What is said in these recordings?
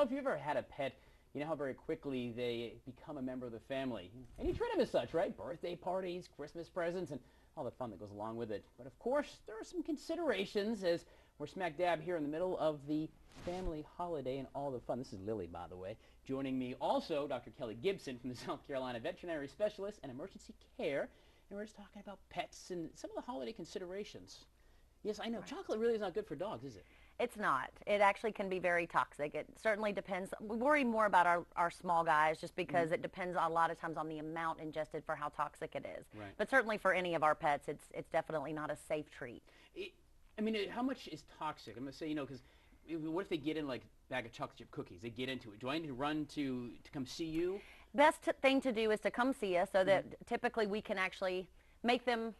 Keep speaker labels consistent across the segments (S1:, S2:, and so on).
S1: if you've ever had a pet, you know how very quickly they become a member of the family. And you treat them as such, right? Birthday parties, Christmas presents, and all the fun that goes along with it. But of course, there are some considerations as we're smack dab here in the middle of the family holiday and all the fun. This is Lily, by the way. Joining me also, Dr. Kelly Gibson from the South Carolina Veterinary Specialist and Emergency Care. And we're just talking about pets and some of the holiday considerations. Yes, I know. Right. Chocolate really is not good for dogs, is it?
S2: It's not. It actually can be very toxic. It certainly depends. We worry more about our small guys just because it depends a lot of times on the amount ingested for how toxic it is.
S1: Right.
S2: But certainly for any of our pets, it's definitely not a safe treat.
S1: I mean, how much is toxic? I'm going to say, you know, because what if they get in like a bag of chocolate chip cookies? They get into it. Do I need to run to come see you?
S2: Best thing to do is to come see us so that typically we can actually make them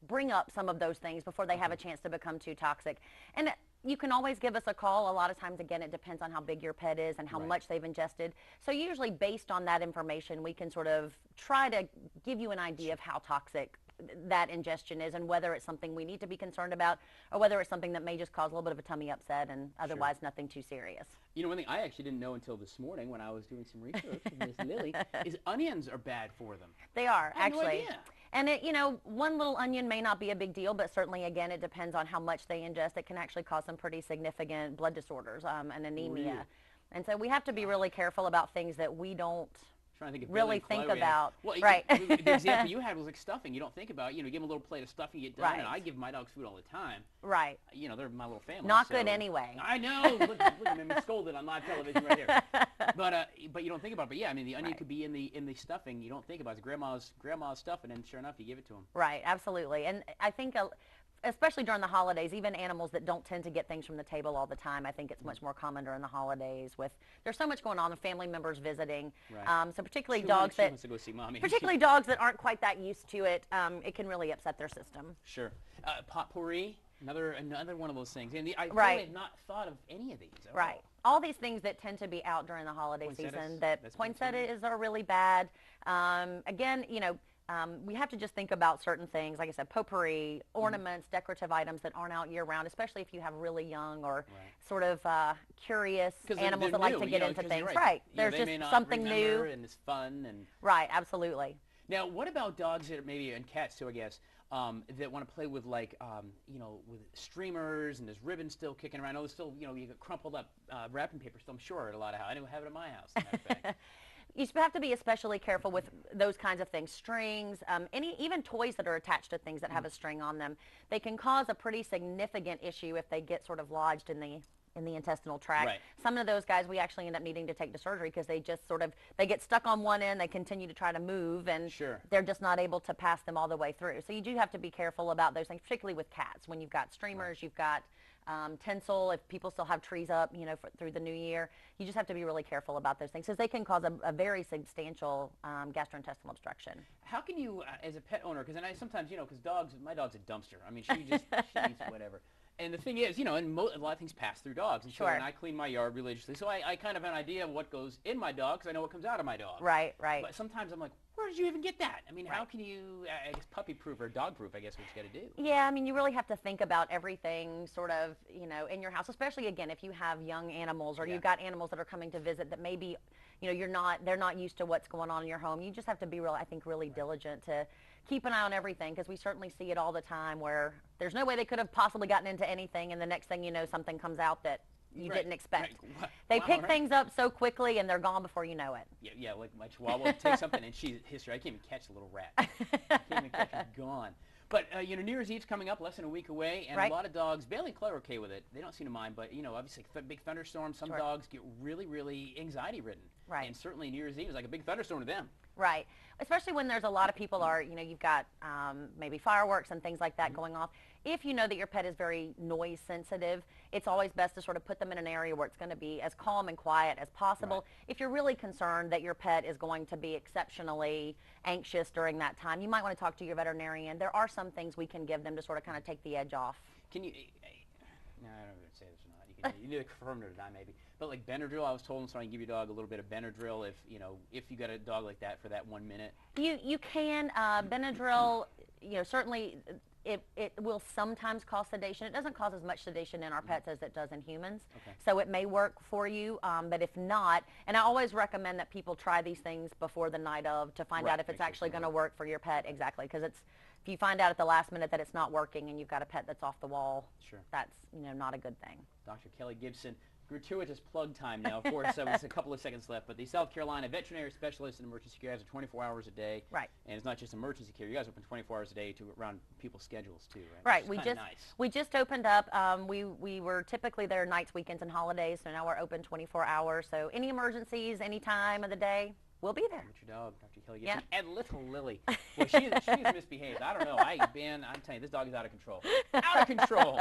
S2: bring up some of those things before they have a chance to become too toxic. And you can always give us a call. A lot of times, again, it depends on how big your pet is and how much they've ingested. So usually based on that information, we can sort of try to give you an idea of how toxic that ingestion is and whether it's something we need to be concerned about or whether it's something that may just cause a little bit of a tummy upset and otherwise nothing too serious.
S1: You know, one thing I actually didn't know until this morning when I was doing some research with Miss Lily is onions are bad for them.
S2: They are,
S1: I had
S2: actually.
S1: no idea.
S2: And it, you know, one little onion may not be a big deal, but certainly, again, it depends on how much they ingest. It can actually cause some pretty significant blood disorders and anemia.
S1: Really?
S2: And so we have to be really careful about things that we don't
S1: really
S2: think about.
S1: Well,
S2: right.
S1: The example you had was like stuffing. You don't think about, you know, give them a little plate of stuffing, get done,
S2: Right.
S1: and I give my dogs food all the time.
S2: Right.
S1: You know, they're my little family.
S2: Not
S1: so.
S2: good anyway.
S1: I know. Look at me scolded on live television right here. But you don't think about it. But yeah, I mean, the onion could be in the stuffing. You don't think about it. It's grandma's stuffing, and sure enough, you give it to them.
S2: Right. Absolutely. And I think especially during the holidays, even animals that don't tend to get things from the table all the time, I think it's much more common during the holidays there's so much going on, the family members visiting.
S1: Right.
S2: So particularly
S1: She
S2: dogs
S1: wants to go see mommy.
S2: particularly dogs that aren't quite that used to it, it can really upset their system.
S1: Sure. Potpourri, another one of those things. And I have not thought of any of these.
S2: Right. All these things that tend to be out during the holiday season, poinsettias are really bad. Again, you know, we have to just think about certain things, like I said, potpourri, ornaments, decorative items that aren't out year-round, especially if you have really young or sort of curious animals that like to get into things. Right. There's just something new.
S1: And it's fun. And
S2: right, absolutely.
S1: Now, what about dogs that are maybe, and cats too, I guess, that want to play with, like, you know, with streamers and there's ribbons still kicking around? Oh, there's still, you know, you got crumpled up wrapping paper still, I'm sure, at a lot of houses. I don't have it in my house, as a matter of fact.
S2: You have to be especially careful with those kinds of things. Strings, even toys that are attached to things that have a string on them, they can cause a pretty significant issue if they get sort of lodged in the intestinal tract.
S1: Right.
S2: Some of those guys we actually end up needing to take to surgery because they just sort of, they get stuck on one end, they continue to try to move, and they're just not able to pass them all the way through. So you do have to be careful about those things, particularly with cats. When you've got streamers, you've got tinsel, if people still have trees up, you know, through the new year, you just have to be really careful about those things because they can cause a very substantial gastrointestinal obstruction.
S1: How can you, as a pet owner, because sometimes, you know, because my dog's a dumpster. I mean, she eats whatever. And the thing is, you know, and a lot of things pass through dogs. And so when I clean my yard religiously, so I kind of have an idea of what goes in my dog because I know what comes out of my dog.
S2: Right, right.
S1: But sometimes I'm like, where did you even get that? I mean, how can you, I guess, puppy-proof or dog-proof, I guess, what you got to do.
S2: Yeah, I mean, you really have to think about everything sort of, you know, in your house, especially, again, if you have young animals or you've got animals that are coming to visit that maybe, you know, they're not used to what's going on in your home. You just have to be really diligent to keep an eye on everything because we certainly see it all the time where there's no way they could have possibly gotten into anything and the next thing you know, something comes out that you didn't expect. They pick things up so quickly and they're gone before you know it.
S1: Yeah, like my Chihuahua takes something and she's history. I can't even catch the little rat. I can't even catch her, gone. But, you know, New Year's Eve's coming up less than a week away, and a lot of dogs, Bailey and Clay are okay with it. They don't seem to mind, but, you know, obviously big thunderstorms, some dogs get really anxiety-ridden.
S2: Right.
S1: And certainly New Year's Eve is like a big thunderstorm to them.
S2: Right. Especially when there's a lot of people you know, you've got maybe fireworks and things like that going off. If you know that your pet is very noise sensitive, it's always best to sort of put them in an area where it's going to be as calm and quiet as possible. If you're really concerned that your pet is going to be exceptionally anxious during that time, you might want to talk to your veterinarian. There are some things we can give them to sort of kind of take the edge off.
S1: Can you, no, I don't know if say this or not. You need to confirm it or not maybe. But like Benadryl, I was told, so I can give your dog a little bit of Benadryl if, you know, if you got a dog like that for that 1 minute.
S2: You can. Benadryl, you know, certainly it will sometimes cause sedation. It doesn't cause as much sedation in our pets as it does in humans. So it may work for you, but if not, and I always recommend that people try these things before the night of to find out if it's actually going to work for your pet. Exactly, because if you find out at the last minute that it's not working and you've got a pet that's off the wall, that's not a good thing.
S1: Dr. Kelly Gibson. Gratuitous plug time now, of course. It's a couple of seconds left, but the South Carolina veterinary specialist in emergency care has 24 hours a day.
S2: Right.
S1: And it's not just emergency care. You guys open 24 hours a day to around people's schedules too,
S2: right? Right. We just opened up. We were typically there nights, weekends, and holidays, so now we're open 24 hours. So any emergencies, any time of the day, we'll be there.
S1: With your dog, Dr. Kelly Gibson. And little Lily. Well, she's misbehaved. I don't know. I'm telling you, this dog is out of control. Out of control.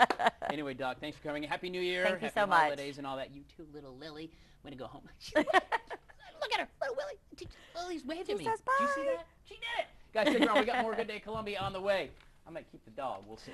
S1: Anyway, Doc, thanks for coming. Happy New Year.
S2: Thank you so
S1: much. Happy holidays and all that. You too, little Lily. I'm going to go home. Look at her. Little Willie. Lily's waving to me.
S2: Says bye.
S1: Did you see that? She did it. Guys, stick around. We got more Good Day Columbia on the way. I might keep the dog. We'll see.